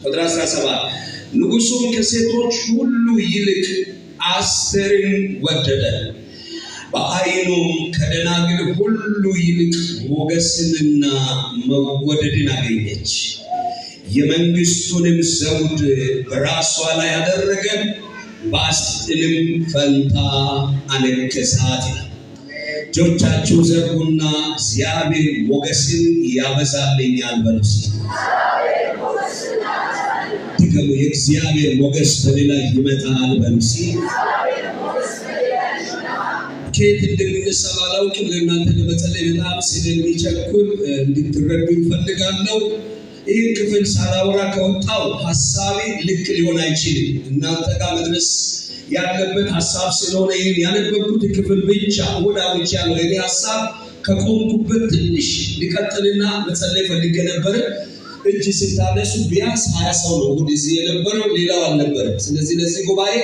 ቁጥር 17 ንጉሡም ከሴቶች ሁሉ ይልቅ አስቴርን ወደደ፣ በዓይኑም ከደናግል ሁሉ ይልቅ ሞገስንና መወደድን አገኘች። የመንግሥቱንም ዘውድ በራሷ ላይ አደረገ፣ በአስጢንም ፈንታ አነገሣት። እጆቻችሁ ዘርጉና እግዚአብሔር ሞገስን ያበዛልኛል በሉ። ድገሙ። የእግዚአብሔር ሞገስ በሌላ ይመጣል በሉ። ከየት እንደምንሰማ አላውቅም። ለእናንተ ለመጸለይ በጣም ስለሚቸኩል እንድትረዱ ይፈልጋለሁ። ይህን ክፍል ሳላወራ ከወጣው ሀሳቤ ልክ ሊሆን አይችልም። እናንተ ጋር መድረስ ያለበት ሀሳብ ስለሆነ ይህን ያነበብኩት ክፍል ብቻ ወዳውጭ ያለው የኔ ሀሳብ ከቆምኩበት ትንሽ ሊቀጥልና መጸለይ ፈልጌ ነበር። እጅ ስታነሱ ቢያንስ 20 ሰው ነው እዚህ የነበረው፣ ሌላው አልነበረም። ስለዚህ ለዚህ ጉባኤ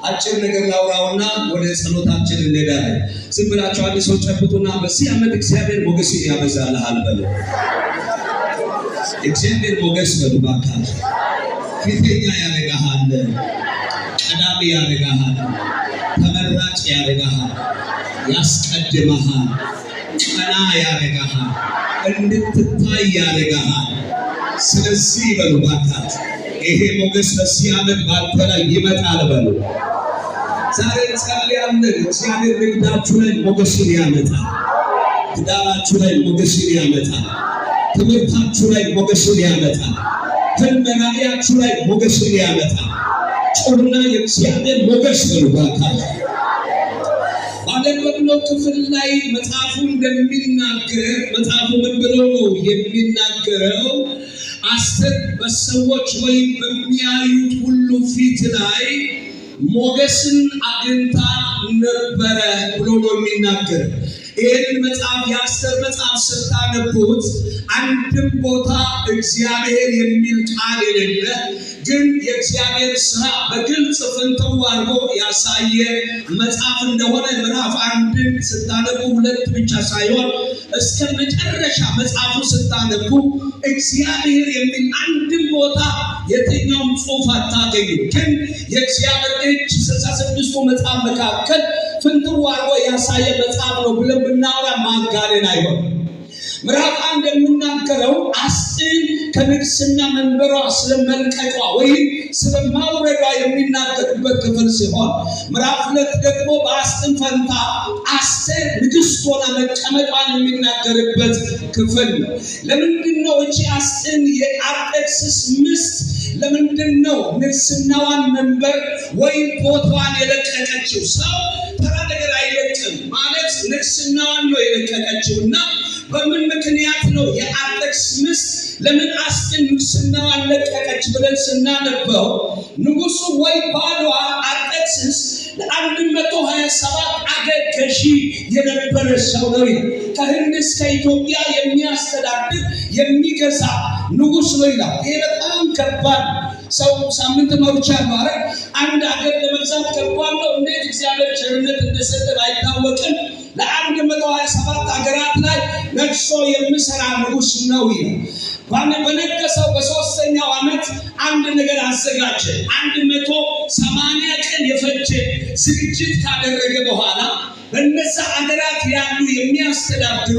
አጭር ነገር ላውራውና ወደ ጸሎታችን እንሄዳለን። ዝም ብላችሁ አንድ ሰው ጨብጡና በዚህ ዓመት እግዚአብሔር ሞገስ ያበዛልሃል በሉ። እግዚአብሔር ሞገስ በሉ ባካችሁ። ፊተኛ ያደርግሃል፣ ቀዳሚ ያደርግሃል፣ ተመራጭ ያደርግሃል፣ ያስቀድመሃል፣ ቀና ያደርግሃል፣ እንድትታይ ያደርግሃል። ስለዚህ በሉ ባካችሁ ይሄ ሞገስ በዚህ ዓመት ባንተ ላይ ይመጣል በሉ። ዛሬ ጸልያለን። እግዚአብሔር በግዳችሁ ላይ ሞገስን ያመጣል፣ ትዳራችሁ ላይ ሞገስን ያመጣል፣ ትምህርታችሁ ላይ ሞገስን ያመጣል፣ ህልመናያችሁ ላይ ሞገስን ያመጣል። ጩና የእግዚአብሔር ሞገስ በሉ ባካችሁ። ባለበት ክፍል ላይ መጽሐፉ እንደሚናገር መጽሐፉ ምን ብሎ ነው የሚናገረው? አስቴር በሰዎች ወይም በሚያዩት ሁሉ ፊት ላይ ሞገስን አግኝታ ነበረ ብሎ ነው የሚናገር። ይህን መጽሐፍ የአስቴር መጽሐፍ ስታነቡት አንድም ቦታ እግዚአብሔር የሚል ቃል የሌለ ግን የእግዚአብሔር ስራ በግልጽ ፍንትው አድርጎ ያሳየ መጽሐፍ እንደሆነ ምዕራፍ 1 ስታነቡ 2 ብቻ ሳይሆን እስከ መጨረሻ መጽሐፉ ስታነቡ እግዚአብሔር የሚል አንድም ቦታ የትኛውም ጽሑፍ አታገኙ። ግን የእግዚአብሔር እጅ 66ቱ መጽሐፍ መካከል ፍንትው አድርጎ ያሳየ መጽሐፍ ነው ብለን ብናወራ ማጋነን አይሆንም። ምዕራፍ 1 የሚናገረው አስቴር ከንግስና መንበሯ ስለመልቀቋ ወይም ስለማውረዷ የሚናገርበት ክፍል ሲሆን ምዕራፍ 2 ደግሞ በአስቴር ፈንታ አስቴር ንግስት ሆና መቀመጧን የሚናገርበት ክፍል ነው። ለምንድን ነው እቺ አስቴር የአርጤክስስ ሚስት ለምንድን ነው ንግስናዋን መንበር ወይም ቦታዋን የለቀቀችው? ሰው ተራ ነገር አይለቅም ማለት ንግስናዋን ነው የለቀቀችውና በምን ምክንያት ነው የአርጤክስስ ሚስት ለምን አስቴር ንግስናዋን ለቀቀች ብለን ስናነበው ንጉሱ ወይ ባሏ አርጤክስስ ለ127 አገር ገዢ የነበረ ሰው ነው። ከህንድ እስከ ኢትዮጵያ የሚያስተዳድር የሚገዛ ንጉስ ነው ይላል። ይሄ በጣም ከባድ ሰው ሳምንት መውጫ ማለት አንድ አገር ለመግዛት ከባድ ነው። እንዴት እግዚአብሔር ቸርነት እንደሰጠን አይታወቅም። ለ127 አገራት ላይ ነግሶ የሚሰራ ንጉስ ነው ይላል። በነገሰው በ3ኛው ዓመት አንድ ነገር አዘጋጀ። 180 ቀን የፈጀ ዝግጅት ካደረገ በኋላ በእነዛ አገራት ያሉ የሚያስተዳድሩ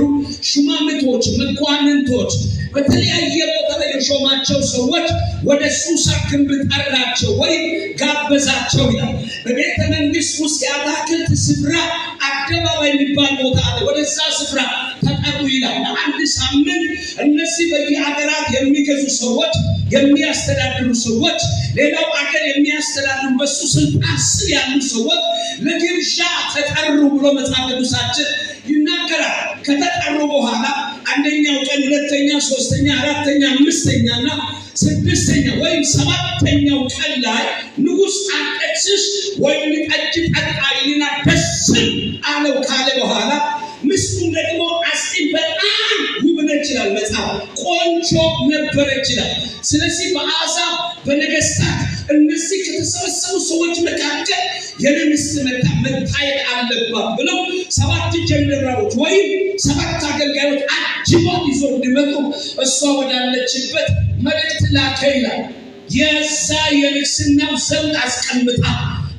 ሹማምንቶች፣ መኳንንቶች በተለያየ ቦታ ላይ የሾማቸው ሰዎች ወደ ሱሳ ግንብ ጠራቸው ወይም ጋበዛቸው ይላል። በቤተ መንግስት ውስጥ የአታክልት ስፍራ አደባባይ የሚባል ቦታ አለ። ወደዛ ስፍራ ተጠሩ ይላል። አንድ ሳምንት እነዚህ በየሀገራት የሚገዙ ሰዎች፣ የሚያስተዳድሩ ሰዎች፣ ሌላው አገር የሚያስተዳድሩ በሱ ስልጣን ስር ያሉ ሰዎች ለግብዣ ተጠሩ ብሎ መጽሐፍ ቅዱሳችን ይናገራል። ከተጠሩ በኋላ አንደኛው ቀን፣ ሁለተኛ፣ ሶስተኛ፣ አራተኛ፣ አምስተኛና ስድስተኛ ወይም 7ኛው ቀን ላይ ንጉስ አርጤክስስ ወይን ጠጅ ጠጣ ይልና ደስ አለው ካለ በኋላ ሚስቱን ደግሞ አስቴር በጣም ውብ ነች ይላል መጽሐፍ፣ ቆንጆ ነበረች ይላል። ስለዚህ በአሕዛብ በነገስታት እነዚህ ከተሰበሰቡ ሰዎች መካከል የኔ ሚስት መታየት አለባት ብለው 7 ጀነራሎች ወይም 7 አገልጋዮች አጅበው ይዞ እንዲመጡ እሷ ወዳለችበት መልእክት ላከ ይላል። የዛ የንግስናው ዘውድ አስቀምጣ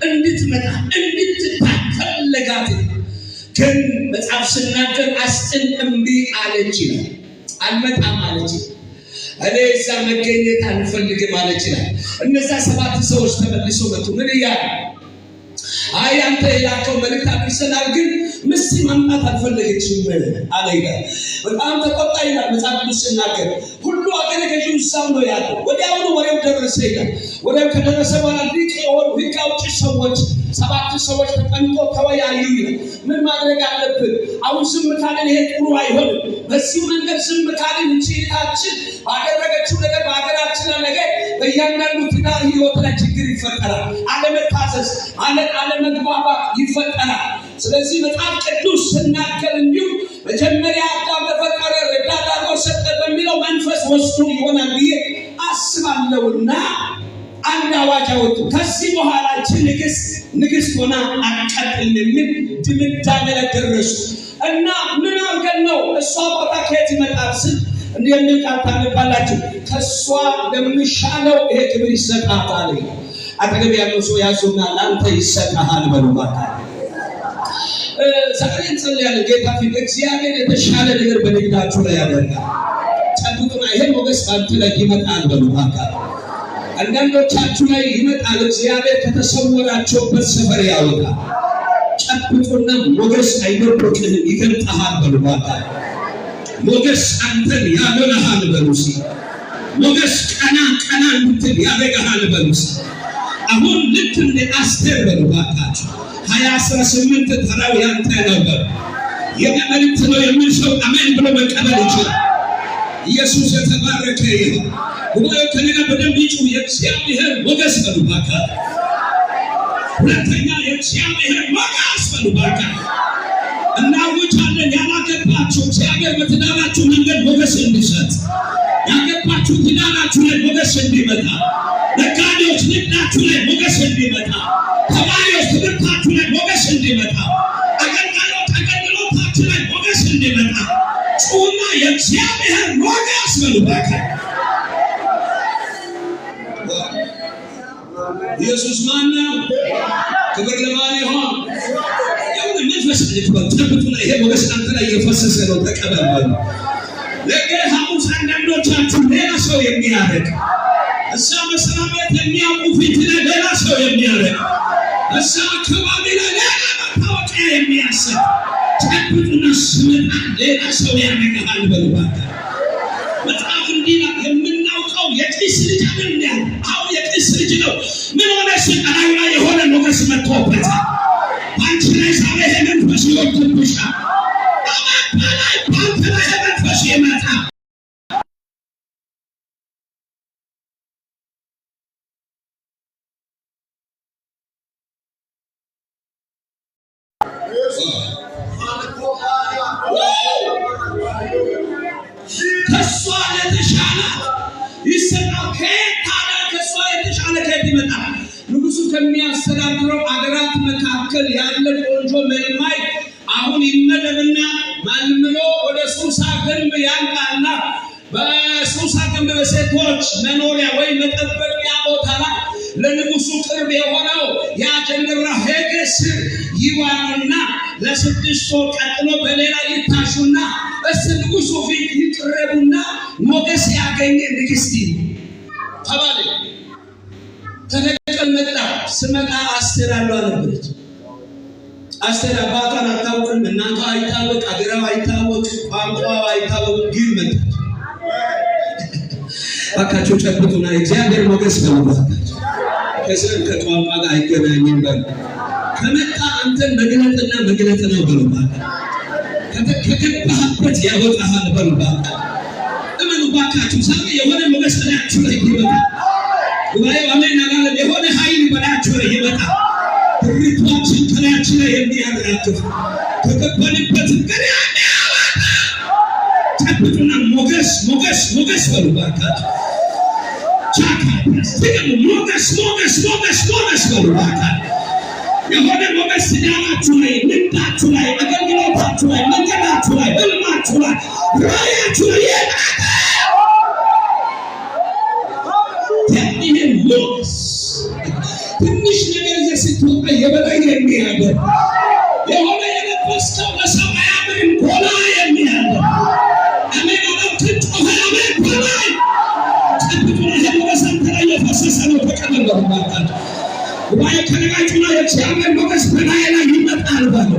እንድትመጣ እንድትታፈለጋት ግን መጽሐፍ ሲናገር አስቴር እምቢ አለች ይላል። አልመጣም አለች። እኔ እዛ መገኘት አልፈልግም አለች ይላል። እነዛ 7 ሰዎች ተመልሰው መጡ። ምን እያሉ አይ አንተ የላከው መልእክት አድርሰናል፣ ግን ምስቲ ማምጣት አልፈለገችም አለ ይላል። በጣም ተቆጣ ይላል መጽሐፍ ቅዱስ ሲናገር። ሁሉ አገረ ገዢው እዛው ነው ያለው። ወዲያውኑ ወሬው ደረሰ ይላል። ወሬው ከደረሰ በኋላ ሊቅ የሆኑ ሕግ አውጪ ሰዎች 7 ሰዎች ተቀምጠው ተወያዩ ይላል። ምን ማድረግ አለብን? አሁን ዝም ካልን ይሄ ጥሩ አይሆንም። በዚህ መንገድ ዝም ካልን እንችላችን ባደረገችው ነገር በሀገራችን ነገር በእያንዳንዱ ትዳር ህይወት ላይ ችግር ይፈጠራል። አለመታዘዝ፣ አለመግባባት ይፈጠራል። ስለዚህ መጽሐፍ ቅዱስ ሲናገር እንዲሁ መጀመሪያ አዳም ተፈጠረ ረዳት አድርጎ ሰጠ በሚለው መንፈስ ወስዶ ይሆናል ብዬ አስባለሁና አንድ አዋጅ አወጡ። ከዚህ በኋላ ንግስት ሆና አትቀጥልም የሚል ድምዳሜ ላይ ደረሱ እና ምን አድርገን ነው እሷ ቦታ ከየት ይመጣል ስል እንደምን ቃል ታነባላችሁ? ከሷ ለምሻለው ይሄ ክብር ይሰጣታል። አጠገብ ያለው ሰው ያዙና ላንተ ይሰጣሃል በሉባታ። ዛሬ እንጸልያለን ጌታ ፊት እግዚአብሔር የተሻለ ነገር በንግዳችሁ ላይ ያደርጋል። ጨብጡና ይሄ ሞገስ ባንተ ላይ ይመጣል በሉባታ። አንዳንዶቻችሁ ላይ ይመጣል። እግዚአብሔር ከተሰወራቸውበት ሰፈር ያወጣል። ጨብጡና ሞገስ አይደብቅህም ይገልጣሃል በሉባታ። ሞገስ አንተን ያበላሃል በሉሲ። ሞገስ ቀና እንድትል ያደርግሃል በሉሲ። አሁን ልክ እንደ አስቴር በሉባታችሁ 2018 ተራው ያንተ ነበር። የመልእክት ነው የሚል ሰው አሜን ብሎ መቀበል ይችላል። ኢየሱስ የተባረከ ይሁን። ጉባኤው ከነጋ በደንብ ይጩህ። የእግዚአብሔር ሞገስ በሉባታችሁ። ሁለተኛ የእግዚአብሔር ሞገስ በሉባታችሁ። እናውጃለን ያላገባችሁ እግዚአብሔር በትዳራችሁ መንገድ ሞገስ እንዲሰጥ፣ ያገባችሁ ትዳራችሁ ላይ ሞገስ እንዲመጣ፣ ነጋዴዎች ንግዳችሁ ላይ ሞገስ እንዲመጣ፣ ተማሪዎች ትምህርታችሁ ላይ ሞገስ እንዲመጣ፣ አገልጋዮች አገልግሎታችሁ ላይ ሞገስ እንዲመጣ ጩሁና የእግዚአብሔር ሞገስ በሉባታችሁ። ኢየሱስ ማን ነው? ክብር ለማን ይሁን? መንፈስ ልትበጥብጡና ይሄ ሞገስ አንተ ላይ እየፈሰሰ ነው። ተቀበሉ። ነገ ሐሙስ አንዳንዶቻችሁ ሌላ ሰው የሚያደርግ እዛ መስሪያ ቤት የሚያውቁ ፊት ላይ ሌላ ሰው የሚያደርግ እዛ አካባቢ ላይ ሌላ መታወቂያ የሚያሰጥ ጨብጡና ስመጣ ሌላ ሰው ያደርግሃል በሉባታ። መጽሐፍ እንዲህ ነው የምናውቀው የቂስ ልጅ አይደል? አዎ የቂስ ልጅ ነው። ምን ሆነ? ስቃዩ ላይ የሆነ ሞገስ መጥቶበታል። አንቺ ላይ ዛሬ መንፈስ ይወርድብሻል። አማካላይ ባንተ ላይ መንፈስ ይመጣል። ከሷ የተሻለ ይሰጣል። ከሷ የተሻለ ከየት ይመጣል? ንጉሱ ከሚያስተዳድረው አገራት መካከል ያለ ቆንጆ መልማይ አሁን ይመደብና ማልምሎ ወደ ሱሳ ግንብ ያንቃና በሱሳ ግንብ በሴቶች መኖሪያ ወይ መጠበቂያ ቦታ ላይ ለንጉሱ ቅርብ የሆነው ያ ጀነራ ሄጌስ ይዋልና ለ6 ወር ቀጥሎ በሌላ ይታሹና ንጉሱ ፊት ይቅረቡና ሞገስ ያገኘ ንግስት ተባለ። ተነቀል መጣ። ስመጣ አስቴር አለች። አስቴር አባቷን አታውቅም፣ እናቷ አይታወቅ፣ አገሯ አይታወቅ፣ ቋንቋዋ አይታወቅ፣ ግን መጣች። ባካችሁ ጨብጡና እግዚአብሔር ሞገስ በሉባታችሁ። ከስር ከቋንቋ ጋር አይገናኝም በሉ። ከመጣ አንተን መግለጥና መግለጥ ነው በሉባታችሁ። ከገባህበት ያወጣሃል በሉባታችሁ። እመኑ ባካችሁ። ዛሬ የሆነ ሞገስ ላያችሁ ላይ ይመጣል። ጉባኤው አሜን አላለም? የሆነ ኃይል በላያችሁ ላይ ይመጣል። ብርቷችን ከላያችን ላይ የሚያራግፍ ከገባንበት ግን ያወጣ ጨብጡና ሞገስ በሉባታችሁ። ሞገስ በሉባታችሁ። የሆነ ሞገስ ትዳራችሁ ላይ፣ ንግዳችሁ ላይ፣ አገልግሎታችሁ ላይ፣ መንገዳችሁ ላይ፣ ህልማችሁ ላይ፣ ራእያችሁ ላይ ይመጣል። ይህ ሞገስ ትንሽ ነገር ስትወጣ የበላይ የሚያደርግ የሆነ የለበስከው በሰው አያምርም ጎላ የሚያደርግ አሜን አላውቅም ጮኸ አሜን በላይ ጠብቁ ይሄ ሞገስ አንተ ላይ የፈሰሰ ነው ተቀበል በማለት ጉባኤ ከነጋችሁና የእግዚአብሔር ሞገስ በላይ ላይ ይመጣል በሉ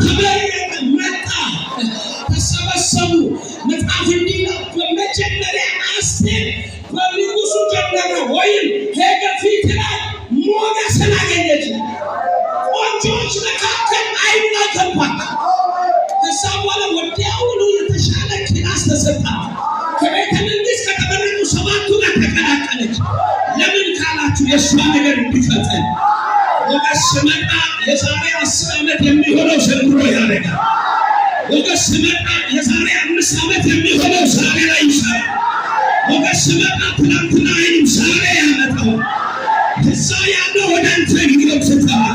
ተበየነ መጣ ተሰበሰቡ መጽሐፍ እንዲህ ነው በመጀመሪያ አስቴር በንጉሱ ጀመረ ወይም ሄደ ፊት ላይ ሞገስን አገኘች ቆንጆች መካከል አይና ገባት ከዛ በኋላ ወዲያውኑ የተሻለ ክላስ ተሰጣት ከቤተ መንግስት ከተመረጡ ሰባቱ ጋር ተቀላቀለች ለምን ካላችሁ የእሷ ነገር እንዲፈጠን ሞገስ ሲመጣ የዛሬ 10 ዓመት የሚሆነው ዘንድሮ ያደርጋል ሞገስ ሲመጣ የዛሬ 5 ዓመት የሚሆነው ዛሬ ላይ ይሰራል ሞገስ ሲመጣ ትናንትና አይንም ዛሬ ያመጣው ከዛ ያለው ወደ አንተ ይገባል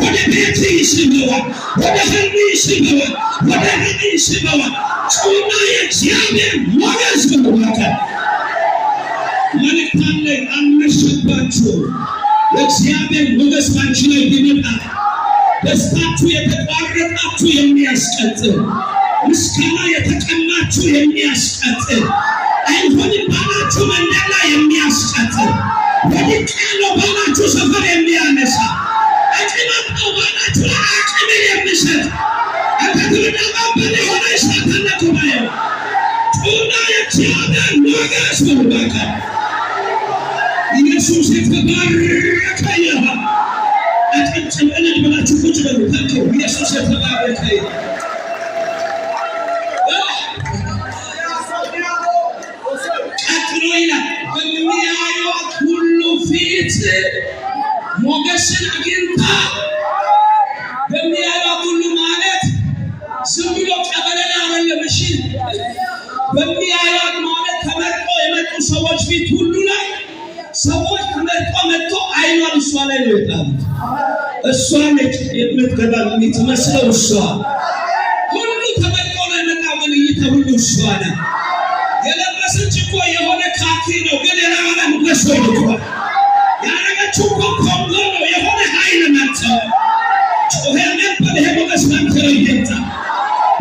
ወደ ቤት ይስበዋል ወደ ህልም ይስበዋል ወደ ህልም ይስበዋል ጩና የእግዚአብሔር ሞገስ በመካከል መልእክት አለ አልመሸባችሁ የእግዚአብሔር ሞገስ ባንቺ ላይ ይመጣል ደስታችሁ የተቋረጣችሁ የሚያስቀጥል ምስጋና የተቀማችሁ የሚያስቀጥል አይሆንም ባላችሁ መንደር ላይ የሚያስቀጥል ወድቄያለሁ ባላችሁ ሰፈር የሚያነሳ አቅማጣው ባላችሁ ላይ አቅምን የሚሰጥ አካትልና ማበል የሆነ እሳትና ጉባኤ ጩና የእግዚአብሔር ሞገስ በመካከል ኢየሱስ የተባረከ ይሁን አጥንጭም እልል ብላችሁ ቁጭ በሉ ተንከው ኢየሱስ የተባረከ ይሁን ቀጥሎ ይላል በሚያዩት ሁሉ ፊት ሞገስን አግኝታ በሚያዩት ሁሉ ማለት ዝም ብሎ ቀበሌ አይደለም እሺ በሚያዩት ማለት ተመርጦ የመጡ ሰዎች ፊት ሁሉ ላይ ሰዎች ተመርጦ መጥቶ አይኗን እሷ ላይ ነው የጣሉት እሷ ነች የምትገባ የምትመስለው እሷ ሁሉ ተመርጦ ነው የመጣው ግን ይተውሉ እሷ ነው የለበሰች እኮ የሆነ ካኪ ነው ግን የላዋላ ሞገስ ነው ያረገችው እኮ ኮንጎ ነው የሆነ ኃይል ናት ጮኸ ነበር ይሄ ሞገስ ባንተ ላይ ይምጣ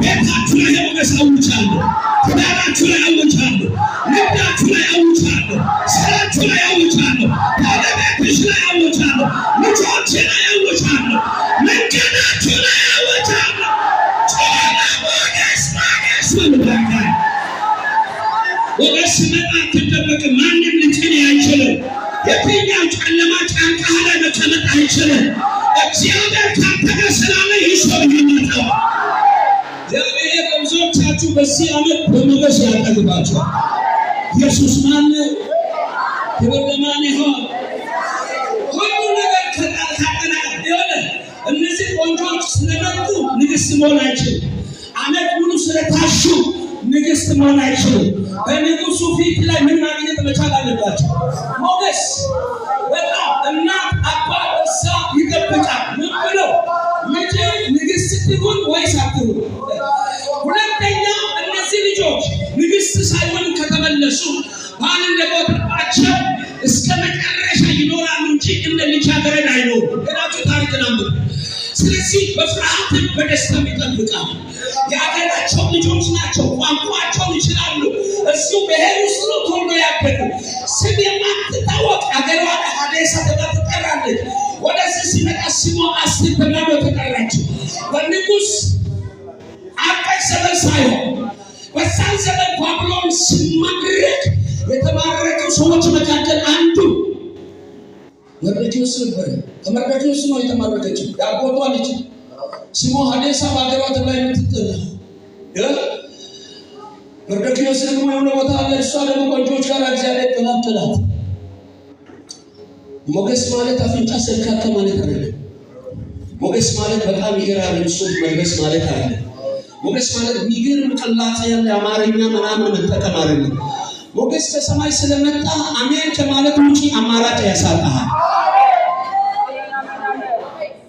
ቤታችሁ ላይ ሞገስ አውጃለሁ ትዳራችሁ ላይ አውጃለሁ ንግዳችሁ ላይ አውጃለሁ ስራችሁ ላይ አውጃለሁ ባለቤትሽ ላይ አውጃለሁ ልጆች ላይ አውጃለሁ መንገዳችሁ ላይ አውጃለሁ ጮኸ ሞገስ በመካከል ሞገስ ሲመጣ አትደበቅም ማንም ሊጭን አይችልም የትኛው ጨለማ ጫንቃህ ላይ መቀመጥ አይችልም እግዚአብሔር ካንተ ጋር ስላለ ይሾም ይመጣው እግዚአብሔር ብዙዎቻችሁ በዚህ ዓመት በሞገስ ያጠግባችኋል ኢየሱስ ማን ክብር ለማን ይሁን ሁሉ ነገር ከጣልታና ይሆነ እነዚህ ቆንጆች ስለመጡ ንግስት መሆን አይችልም ዓመት ሙሉ ስለታሹ ንግስት መሆን አይችልም በንጉሱ ፊት ላይ ምን ማግኘት መቻል አለባቸው ሞገስ በጣም እናት አባት እሳ ይጠብቃል ምን ብሎ ልጅ ንግስት ትሁን ወይስ አትሁን ሁለተኛ እነዚህ ልጆች ንግስት ሳይሆኑ ከተመለሱ ባል እንደሞተባቸው እስከ መጨረሻ ይኖራሉ እንጂ እንደ ልጃገረድ አይኖሩም ገናቸው ታሪክ ናምሩ ስለዚህ በፍርሃትን በደስታም ይጠብቃሉ የአገራቸው ልጆች ናቸው ቋንቋቸውን ይችላሉ እሱ ብሔር ውስጥ ነው ቶሎ ያደጉ ስም የማትታወቅ አገሯ ሀዴሳ ተብላ ትጠራለች ወደዚህ ሲመጣ ስሟ አስቴር ተብላ ነው የተጠራችው በንጉሥ አቃይ ዘመን ሳይሆን በዛን ዘመን ባቢሎን ሲማረክ የተማረኩ ሰዎች መካከል አንዱ መርዶክዮስ ነበር ከመርዶክዮስ ነው የተማረከችው ያጎቷ ልጅ ስሟ ሀዴሳ በአገሯ ተብላ የምትጠራ መርዶክዮስ ደግሞ የሆነ ቦታ አለ እሷ ደግሞ ቆንጆች ጋር እግዚአብሔር ቀላቀላት ሞገስ ማለት አፍንጫ ሰልካካ ማለት አይደለም ሞገስ ማለት በጣም ይገራል ልብሶች መልበስ ማለት አይደለም ሞገስ ማለት የሚገርም ቅላጼ ያለ አማርኛ ምናምን መጠቀም አይደለም ሞገስ ከሰማይ ስለመጣ አሜን ከማለት ውጪ አማራጭ ያሳጣሃል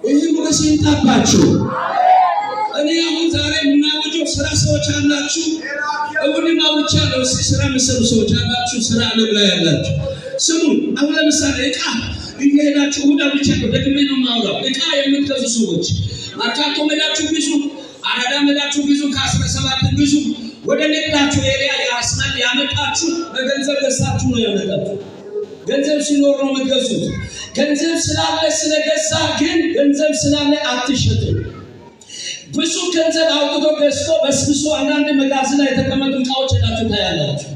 ይህ ሞገስ ይምጣባችሁ እኔ አሁን ዛሬ የምናወጀው ስራ ሰዎች አላችሁ። እሁድም አውርቻለሁ። ስራ የሚሰሩ ሰዎች አላችሁ። ስራ ዓለም ላይ ያላችሁ ስሙ። አሁን ለምሳሌ ዕቃ እየሄዳችሁ እሁድ አውርቻለሁ። ደግሜ ነው የማወራው። ዕቃ የምትገዙ ሰዎች መርካቶ ሄዳችሁ ብዙ፣ አራዳ ሄዳችሁ ብዙ፣ ከ17 ብዙ ወደ ንግዳችሁ ኤሪያ ያስመል ያመጣችሁ በገንዘብ ገዝታችሁ ነው ያመጣችሁ። ገንዘብ ሲኖር ነው የምትገዙት። ገንዘብ ስላለ ስለገዛ ግን ገንዘብ ስላለ አትሸጥም። ብዙ ገንዘብ አውጥቶ ገዝቶ በስብሶ አንዳንድ መጋዘን ላይ የተቀመጡ ዕቃዎች ሄዳችሁ ታያላችሁ።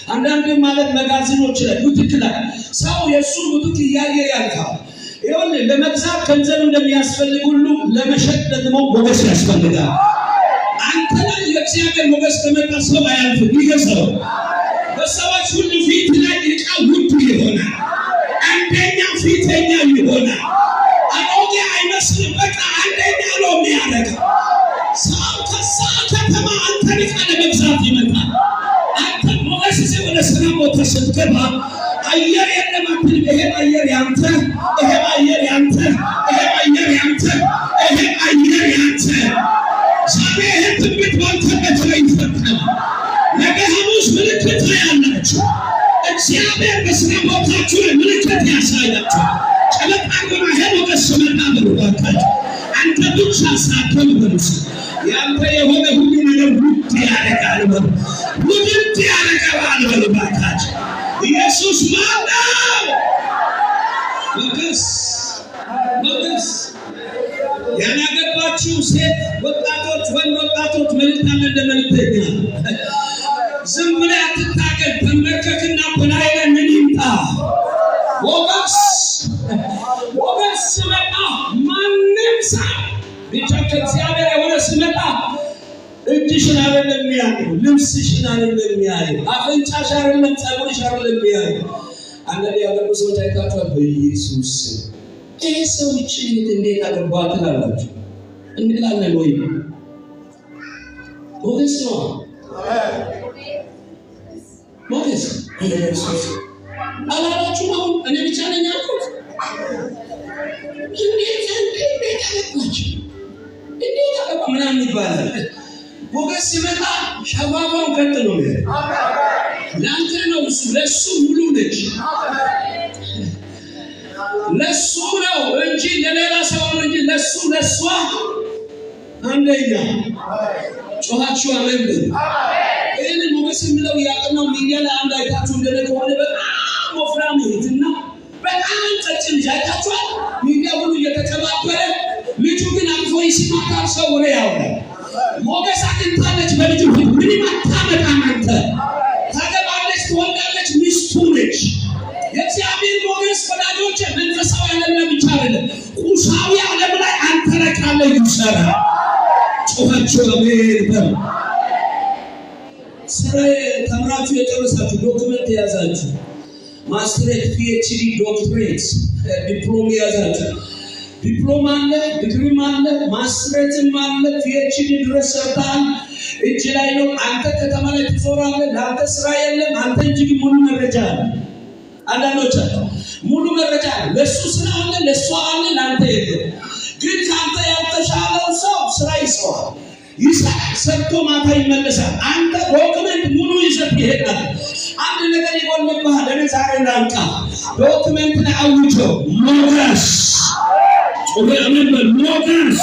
አንዳንድ ማለት መጋዘኖች ላይ ቡቲክ ላይ ሰው የእሱ ቡቲክ እያየ ያልፋል። ይሁን ለመግዛት ገንዘብ እንደሚያስፈልግ ሁሉ ለመሸጥ ደግሞ ሞገስ ያስፈልጋል። አንተ ላይ የእግዚአብሔር ሞገስ ከመጣ ሰው አያልፍም፣ ይገዛው። በሰዎች ሁሉ ፊት ላይ ዕቃ ውድ ይሆናል። አንደኛ ፊተኛ ይሆናል። አሮጌ አይመስልም። በቃ አንደኛ ነው የሚያደርገው። ሰው ከዛ ከተማ አንተን ዕቃ ለመግዛት ይመጣል። አንተ ሞገስ ወደ ስራ ቦታ ስትገባ አየር የለም አትልም። ይሄ አየር ያንተ፣ ይሄ አየር ያንተ፣ ይሄ አየር ያንተ፣ ይሄ አየር ያንተ። ዛሬ ይሄ ትንቢት ባንተ ላይ ይፈታል። ነገ ሐሙስ ምልክት ያላችሁ እግዚአብሔር በስራ ቦታችሁ ላይ ምልክት ያሳያችሁ። ጨለቃ ገና ሄዶ ገስመና በሉባታችሁ አንተ ብቻ ሳትሆን በሉስ ያንተ የሆነ ሁሉ ነገር ውድ ያደርጋል በሉ፣ ውድ ያደርጋል በሉባታችሁ። ኢየሱስ ማነው? ሞገስ ሞገስ። ያላገባችሁ ሴት ወጣቶች፣ ወንድ ወጣቶች መልእክት አለ እንደ መልእክተኛ ዝም ብለህ አትታገል። ተመልከትና በላይ ላይ ምን ይምጣ? ሞገስ ሞገስ ሲመጣ ማንም ሰው ብቻ ከእግዚአብሔር የሆነ ሲመጣ እጅሽን አይደለም የሚያየው፣ ልብስሽን አይደለም የሚያየው፣ አፍንጫሽ አይደለም፣ ፀጉርሽ አይደለም የሚያየው። አንዳንድ ያገቡ ሰዎች አይታችኋል። በኢየሱስ ይሄ ሰው እቺ እንዴት አገባት ትላላችሁ እንላለን ወይ? ሞገስ ነው ሞገስ ኢየሱስ አላላችሁ ነው። እኔ ብቻ ነኝ ያልኩት። እንዴት አገባችሁ? እንዴት አገባ ምናምን ይባላል። ሞገስ ሲመጣ ሸባባውን ከት ነው ለአንተ ነው። እሱ ለሱ ሙሉ ነች፣ ለሱ ነው እንጂ ለሌላ ሰው ነው እንጂ ለሱ ለሷ አንደኛ። ጮኻችሁ አሜን በሉ። ይህንን ሞገስ የሚለው ያቀናው ሚዲያ ላይ አንድ አይታችሁ እንደነ ከሆነ በጣም ወፍራም ይሄድና በጣም ቀጭን ልጅ አይታችኋል። ሚዲያ ሁሉ እየተቀባበረ ልጁ ግን አልፎ ይስማታል። ሰው ወሬ ያወራል። ሞገስ አግኝታለች በልጁ ፊት። ምንም አታመጣም። አንተ ታገባለች፣ ትወልዳለች፣ ሚስቱ ነች። የእግዚአብሔር ሞገስ ወዳጆች መንፈሳዊ ዓለም ላይ ብቻ አይደለም፣ ቁሳዊ ዓለም ላይ አንተ ላይ ካለ ይሰራል። ጮኻችሁ አሜን በሉ። ስራ ተምራችሁ የጨረሳችሁ ዶክመንት የያዛችሁ ማስተሬት፣ ፒኤችዲ፣ ዶክትሬት፣ ዲፕሎማ የያዛችሁ ዲፕሎማ አለ፣ ዲግሪም አለ፣ ማስተሬትም አለ፣ ፒኤችዲ ድረስ ሰርተሃል። እጅ ላይ ነው። አንተ ከተማ ላይ ትዞራለህ። ለአንተ ስራ የለም። አንተ እንጂ ሙሉ መረጃ አለ። አንዳንዶች ሙሉ መረጃ አለ። ለሱ ስራ አለ፣ ለሷ አለ፣ ለአንተ የለም። ግን ከአንተ ያልተሻለው ሰው ስራ ይሰዋል፣ ይሰራል፣ ሰርቶ ማታ ይመለሳል። አንተ ዶክመንት ሙሉ ይዘት ይሄዳል። አንድ ነገር ይጎልብሃል። እኔ ዛሬ ላንቃ ዶክመንት ላይ አውጆ ሞገስ አሜን በሉ። ሞገስ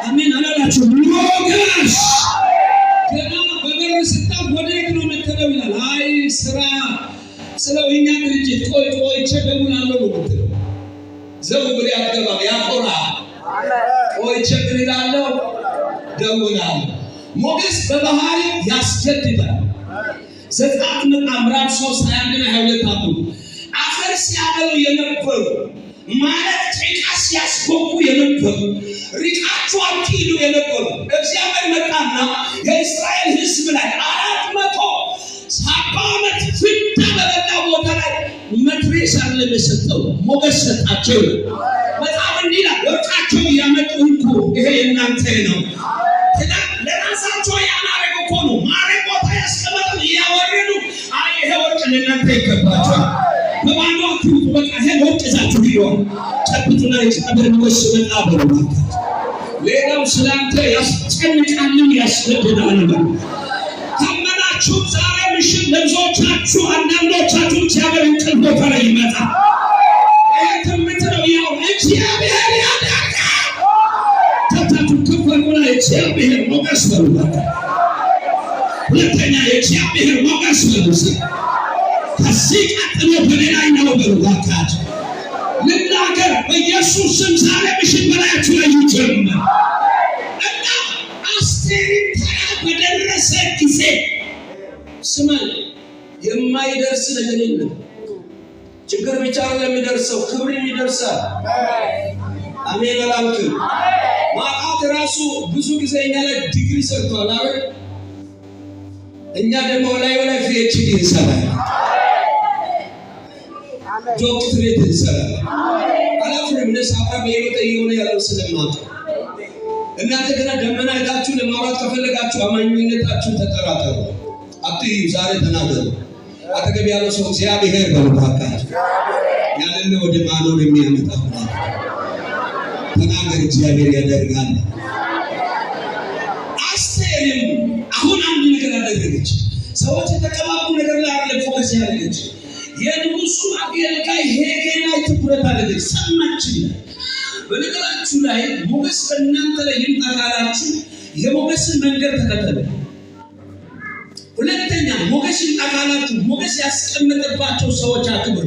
አሜን አላላችሁ? ሞገስ ገና በበር ስታፍ ወዴት ነው የምትለው ይላል። አይ ስራ ስለው እኛ ድርጅት ቆይቼ ደውላለሁ ነው የምትለው። ዘው ብለህ አትገባም። ያቆራል። ቆይቼ እላለሁ ደውላለሁ። ሞገስ በባህሪ ያስገድዳል። ዘጸአት ምዕራፍ 3 21-22 አሉ። አፈር ሲያበሉ የነበሩ ማለት ጭቃ ሲያስቦኩ የነበሩ ርቃችሁ አትሂዱ የነበሩ እግዚአብሔር መጣና የእስራኤል ሕዝብ ላይ 470 ዓመት ፍዳ በበላ ቦታ ላይ መትረየስ አይደለም የሰጠው፣ ሞገስ ሰጣቸው። በጣም እንዲህ ይላል፣ ወርቃቸው እያመጡ እኮ ይሄ የእናንተ ነው። ለራሳቸው ያናረጉ እኮ ነው። ማረግ ቦታ ያስቀመጡ እያወረዱ አይ ይሄ ወርቅ ለእናንተ ይገባቸዋል። በባዶ በቃ ይሄ ወርቅ ይዛችሁ ቢሆን ጨብጡና የጨበረ ሞገስ መጣ ብሎ ሌላው ስላንተ ያስጨንቃልን ያስገድዳል። ታመናችሁ ዛሬ ምሽት ለብዙዎቻችሁ አንዳንዶቻችሁ እግዚአብሔር እንቅልፍ ቦታ ላይ ይመጣል። የምትለው ያው እግዚአብሔር ያደርጋል። ተታቱ ከፈቁና እግዚአብሔር ሞገስ በሉት። ሁለተኛ የእግዚአብሔር ሞገስ በሉት። ከዚህ ቀጥሎ በሌላ ነው በሉት። ልናገር በኢየሱስ ስም ዛሬ ምሽት በላያችሁ ላይ ይጀምር እና አስቴርን ተራ በደረሰ ጊዜ ስማኝ፣ የማይደርስ ነገር የለም። ችግር ብቻ ለሚደርሰው ክብር ይደርሳል። አሜን አላልክም? ማቃት ራሱ ብዙ ጊዜ እኛ ላይ ዲግሪ ሰርቷል አይደል? እኛ ደግሞ ላይ PhD እንሰራለን፣ ዶክትሬት እንሰራለን። አላፍርም ለሳፋ በህይወት እየሆነ ያለው ስለማውቅ። እናንተ ገና ደመና አይታችሁ ለማውራት ከፈለጋችሁ አማኝነታችሁ ተጠራጠሩ። አትዩ፣ ዛሬ ተናገሩ። አጠገብ ያለው ሰው እግዚአብሔር በመካከላችሁ ያለነ ወደ ማኖር የሚያመጣ ተናገር። እግዚአብሔር ያደርጋል። አስቴርም አሁን አንድ ነገር አደረገች። ሰዎች የተቀባቡ ነገር ላይ አይደለም ፎከስ ያደረገች። የንጉሱ አገልጋይ ሄጌ ላይ ትኩረት አደረገች። ሰማች። በነገራችሁ ላይ ሞገስ በእናንተ ላይ ይምጣ ካላችሁ የሞገስን መንገድ ተከተሉ። ሁለተኛ ሞገስን አካላችሁ ሞገስ ያስቀመጠባቸው ሰዎች አክብሩ።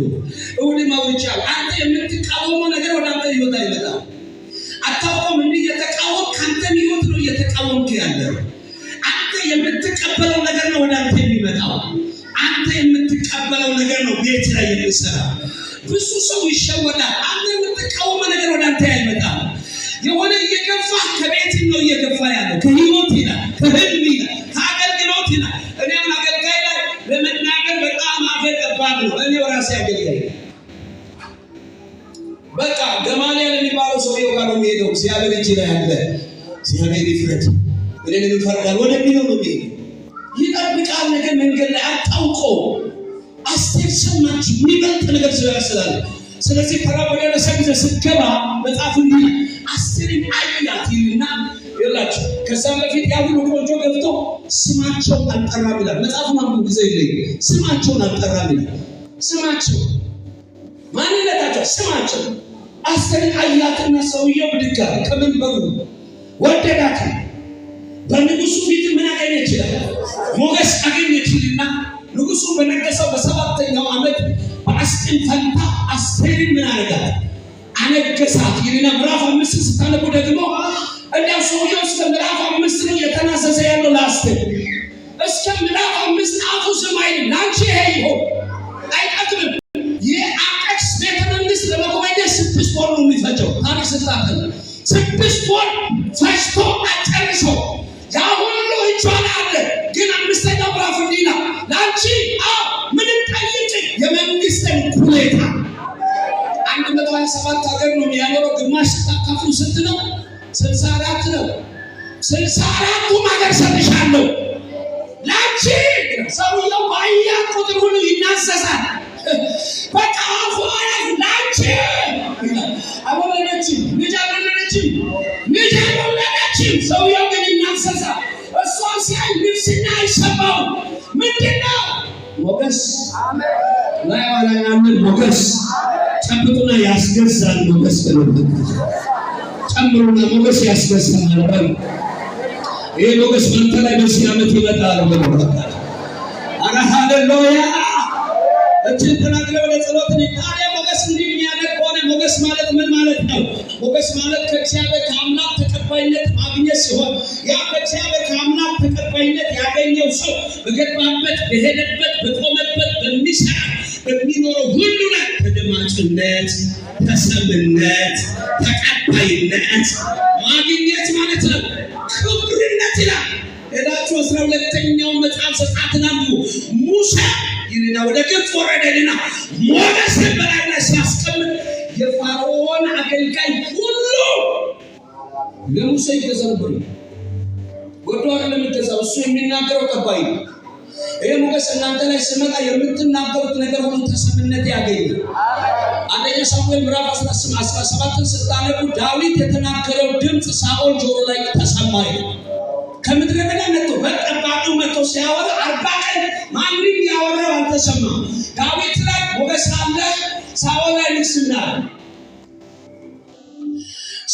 እውድማውቻ አንተ የምትቃወመው ነገር ወደ አንተ ህይወት አይመጣም። አታውቁም እንዴ? የተቃወም ካንተ ህይወት ነው እየተቃወምክ ያለው። አንተ የምትቀበለው ነገር ነው ወደ አንተ የሚመጣው። አንተ የምትቀበለው ነገር ነው ቤት ላይ የሚሰራ። ብዙ ሰው ይሸወዳል። አንተ የምትቃወመው ነገር ወደ አንተ አይመጣም። የሆነ እየገፋ ከቤት ነው እየገፋ ያለው፣ ከህይወት ይላል፣ ከህልም ይላል፣ ከአገልግሎት ይላል። እኔ አገልጋይ ላይ ለመናገር በጣም አፈቀባብ ነው። እኔ ራሴ አገልጋይ በቃ ገማልያል የሚባለው ሰውየው ጋር ነው የሚሄደው። እግዚአብሔር እጅ ላይ አለ። እግዚአብሔር ይፍረድ። እኔ ለምፈርዳል ወደሚለው ነው የሚሄደው። ይጠብቃል። ነገር መንገድ ላይ አታውቀው። አስቴር ሰማች፣ የሚበልጥ ነገር ስላለ። ስለዚህ ተራ በደረሰ ጊዜ ስትገባ መጽሐፍ እንዲህ አስቴርን አያት ይልና ይላችሁ። ከዛ በፊት ያሁኑ ቆንጆ ገብቶ ስማቸውን አልጠራም ይላል መጽሐፍ። ማንበብ ጊዜ የለኝም። ስማቸውን አልጠራም ይላል። ስማቸው ማንነታቸው ስማቸው። አስቴርን አያትና ሰውየው ብድግ አለ ከመንበሩ ወደዳት። በንጉሱ ፊት ምን አገኘ ይችላል? ሞገስ አገኘ ይችላልና ንጉሱ በነገሰው በሰባተኛው ዓመት በአስጢን ፈንታ አስቴርን ምን አደረጋት? አነገሳት ይልና ምዕራፍ 5 ስታነቡ ደግሞ እንዲያው ሰውየው እስከ ምዕራፍ 5 ነው የተናዘዘ ያለው ለአስቴር። እስከ ምዕራፍ 5 አፉ ሰማይ ላንቺ ይሄ ይሆን አይቀጥልም። የአቀስ ቤተ መንግስት ለመጎብኘት 6 ወር ነው የሚፈጀው። ታሪክ ስታተል 6 ወር ፈጅቶ አጨርሰው ያ ሁሉ ይቻላል አለ። ግን 5ኛው ምዕራፍ እንዲና ላንቺ ምንም ጠይቅ የመንግስትን ኩሌታ 127 ሀገር ነው የሚያኖረው። ግማሽ ስታካፍሉ ስንት ነው? 64 ነው። 64ቱም ሀገር ሰጥሻለሁ ላንቺ። ሰውየው ባያ ቁጥር ሁሉ ይናዘዛል። በቃ አፎያ ላንቺ አወለደችም ልጅ አወለደችም ልጅ አወለደችም። ሰውየው ግን ይናዘዛል። እሷ ሲያይ ልብስና አይሰማው። ምንድነው? ሞገስ ላይ ያለን ሞገስ ጨብጡና ያስገዛል። ሞገስ በለበት ጨምሩና ሞገስ ያስገዛል። ይሄ ሞገስ በአንተ ላይ በዚህ ዓመት ይመጣል። በለበት አረ ሃሌሉያ። እችን ተናግረ ወደ ጸሎት ታዲያ ሞገስ እንዲህ የሚያደርግ ሆነ። ሞገስ ማለት ምን ማለት ነው? ሞገስ ማለት ከእግዚአብሔር ከአምላክ ተቀባይነት ማግኘት ሲሆን ያ ከእግዚአብሔር ከአምላክ ተቀባይነት ያገኘው ሰው በገባበት በሄደበት በቆመበት በሚሰራ በሚኖረው ሁሉ ላይ ተደማጭነት፣ ተሰምነት፣ ተቀባይነት ማግኘት ማለት ነው። ክብርነት ይላል። ሄዳችሁ 12ኛው መጽሐፍ ዘጸአትን አንብቡ። ሙሴ ይልና ወደ ግብፅ ወረደና ሞገስ በላይ ላይ ሲያስቀምጥ የፋርዖን አገልጋይ ሁሉ ለሙሴ ይገዛሉ። ወዶ አይደለም የሚገዛው፣ እሱ የሚናገረው ቀባይ ነው። ይሄ ሞገስ እናንተ ላይ ሲመጣ የምትናገሩት ነገር ሁሉ ተሰምነት ያገኛል። አንደኛ ሳሙኤል ምዕራፍ 17 ስታነቡ ዳዊት የተናገረው ድምጽ ሳኦል ጆሮ ላይ ተሰማ። ከምድረ በዳ መጥቶ በጠባቂው መጥቶ ሲያወራ 40 ቀን ማንም ያወራው አልተሰማም። ዳዊት ላይ ሞገስ አለ፣ ሳኦል ላይ ንግስና አለ።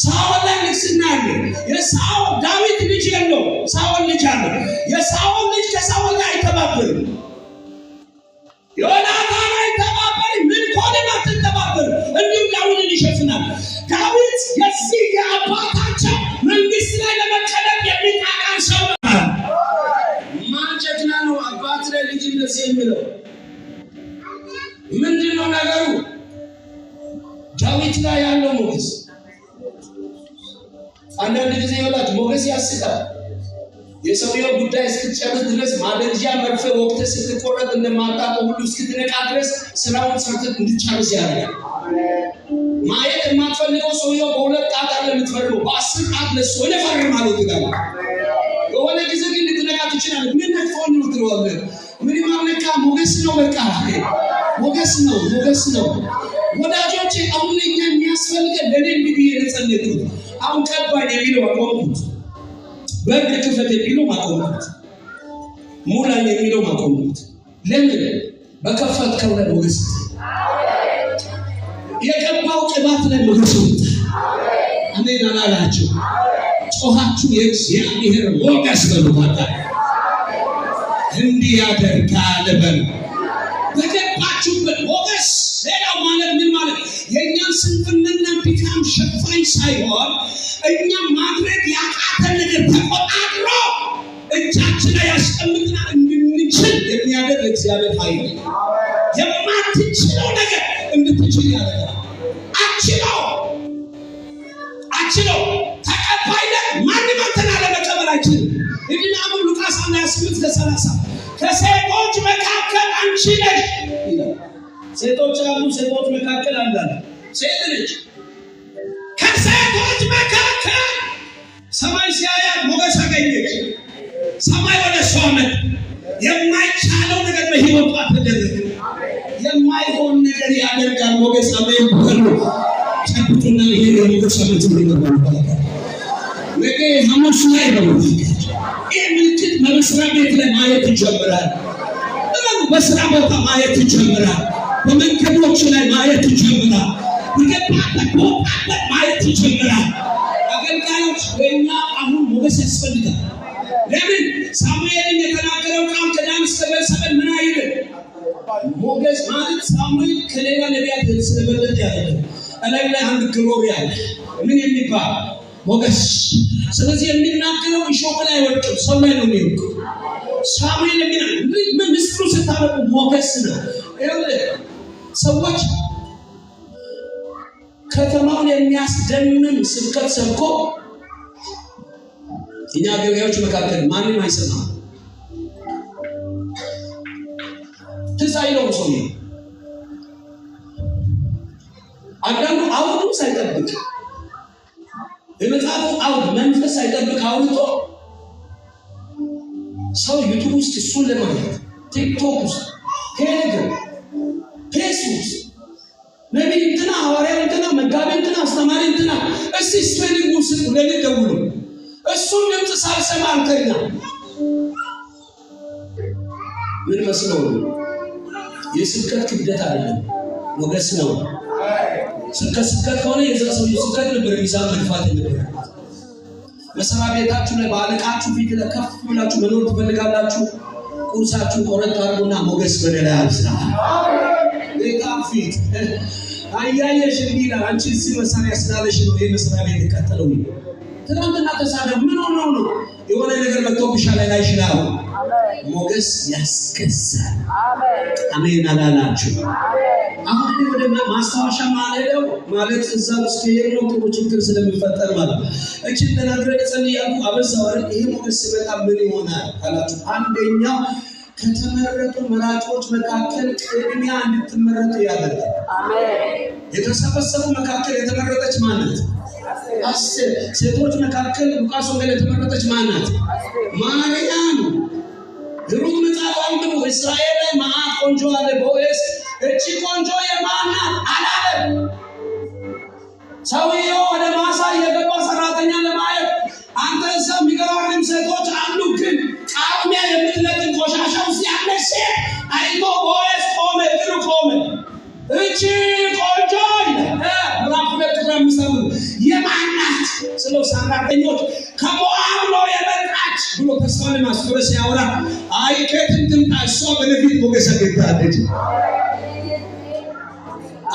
ሳኦል ላይ ንግስና አለ። የሳኦል ዳዊት ልጅ የለው፣ ሳኦል ልጅ አለ። የሳኦል ልጅ ከሳኦል ላይ አይተባበርም። ዮናታን አይተባበርም። ምን ኮደማ ተተባበር እንዲሁ ዳዊትን ይሸፍናል። ዳዊት የዚህ የአባታቸው መንግስት ላይ ለመቀደም የሚጣጣር ሰው ነው። ማን ጀግና ነው አባት ላይ ልጅ እንደዚህ የሚለው? ምንድነው ነገሩ? ዳዊት ላይ ያለው ሞገስ አንዳንድ ጊዜ ይወላድ ሞገስ ያስቃል። የሰውየው ጉዳይ እስክትጨርስ ድረስ ማለጃ መርፌ ወቅት ስትቆረጥ እንደማታውቀው ሁሉ እስክትነቃ ድረስ ስራውን ሰርተህ እንድትጨርስ ያደርጋል። ማየት የማትፈልገው ሰውየው በሁለት ጣት አለ የምትፈርመው፣ በ10 ጣት ለሱ ወደ ፈርም ማለት ይላል። የሆነ ጊዜ ግን ልትነቃ ትችላለህ። ምን ነክቶን ነው ትለዋለህ? ምን ማምለካ ሞገስ ነው። በቃ ሞገስ ነው፣ ሞገስ ነው። ወዳጆቼ አሁን ለኛ የሚያስፈልገን ለኔ እንዲህ የጸለይኩት አሁን ከባድ የሚለው አቆምኩት። በር ክፈት የሚለው ማቆምኩት። ሙላኝ የሚለው ማቆምኩት። ለምን? በከፈትከው ላይ ሞገስ የገባው ቅባት ላይ ሞገስ አሜን አላላችሁ? ጮኻችሁ የእግዚአብሔር ሞገስ በሉታ እንዲህ ያደርጋል በሉ። በገባችሁበት ሞገስ። ሌላው ማለት ምን ማለት? የእኛን ስንፍናና ድካም ሸፋኝ ሳይሆን እኛ ማድረግ ያቃተን ነገር ተቆጣጥሮ እጃችን ላይ ያስቀምጥና እንድንችል የሚያደርግ እግዚአብሔር ኃይል። የማትችለው ነገር እንድትችል ያደርጋል። አችለው ተቀባይነት ማንም አንተን አለመቀበል አይችልም። እንዲህ አሁን ሉቃስ 1:28-30 ከሴቶች መካከል አንቺ ነሽ ይላል። ሴቶች አሉ፣ ሴቶች መካከል አንዳንድ ሴት ነች። ከሴቶች መካከል ሰማይ ሲያያት ሞገስ አገኘች። ሰማይ ወደ እሷ መጣ። የማይቻለው ነገር በሕይወቷ ተደረገ። የማይሆን ነገር ያደርጋል ሞገስ። አሜን በሉ። ጨብጡና ይሄ የሞገስ አመት ነው። ነገ ሐሙስ ላይ ነው። ይህ ምልክት በመስሪያ ቤት ላይ ማየት ይጀምራል። በስራ ቦታ ማየት ይጀምራል። በመንገዶች ላይ ማየት ይጀምራል። በገባበት ማየት ይጀምራል። አገልጋዮች ወይና አሁን ሞገስ ያስፈልጋል። ለምን? ሳሙኤልን የተናገረው ቃል ከዳን እስከ ቤርሳቤህ ምን አይልም? ሞገስ ማለት ሳሙኤል ከሌላ ነቢያት ስለበለጠ ያለ እላይ ላይ አንድ ግሎሪ አለ። ምን የሚባል ሞገስ። ስለዚህ የሚናገረው እሾህ ላይ አይወድቅም፣ ሰው ላይ ነው የሚወድቀው። ሳሙኤል ምን ምስሉ ስታረቁ ሞገስ ነው። ሰዎች ከተማውን የሚያስደምም ስብከት ሰብኮ እኛ አገልጋዮች መካከል ማንም አይሰማም። ትዝ አይለውም ሰው። አንዳንዱ አውዱም ሳይጠብቅ የመጽሐፉ አውድ መንፈስ ሳይጠብቅ አውርቶ ሰው ዩቱብ ውስጥ እሱን ለማለት ቲክቶክ ውስጥ ቴሌግራም ፌስቡክ ነቢይ እንትና ሐዋርያው እንትና መጋቢ እንትና አስተማሪ እንትና እስቲ ስፔሊንግ ውስጥ ለኔ ደውሉ። እሱን ድምፅ ሳልሰማ አንተኛ ምን መስለው ነው? የስብከት ክብደት አይደለም፣ ሞገስ ነው። ስብከት ከሆነ የዛ ሰው ስብከት ነበር ሚዛን መድፋት ነበር። መስሪያ ቤታችሁ ላይ ባለቃችሁ ፊት ለከፍ ብላችሁ መኖር ትፈልጋላችሁ። ቁርሳችሁ ቆረጥ አድርጉና ሞገስ በደላ ያብዛ። ሌላ ፊት አያየሽ እንዲላ አንቺ እዚህ መሳሪያ ስላለሽ ነው የመስሪያ ቤት ተከተለው። ትናንትና ተሳደብ ምን ሆኖ ነው? የሆነ ነገር መጥቶብሻል ላይ ይችላል። ሞገስ ያስገዛል። አሜን አላላችሁ? አሁን ወደ ማስታወሻ ማለት እዛ ውስጥ የሄደው ጥሩ ችግር ስለሚፈጠር ማለት እቺ ተናግረን ጸልያሉ አበዛዋል። ይሄ ሞገስ ሲመጣ ምን ይሆናል ካላችሁ፣ አንደኛው ከተመረጡ መራጮች መካከል ቅድሚያ እንድትመረጡ ያደርጋል። አሜን። የተሰበሰቡ መካከል የተመረጠች ማለት ሴቶች መካከል ሉቃስ ወንጌል የተመረጠች ማናት? ማርያም። ሩት መጽሐፍ አንብቡ። እስራኤል ላይ ማአት ቆንጆ አለ። ቦዔዝ እቺ ቆንጆ የማናት አላለም። ስለው ሰራተኞች ከሞዓብ ነው የመጣች ብሎ ተስፋን ማስቆረስ ያወራ አይከትም ትምጣ እሷ በነቢይ ሞገስ አግኝታለች።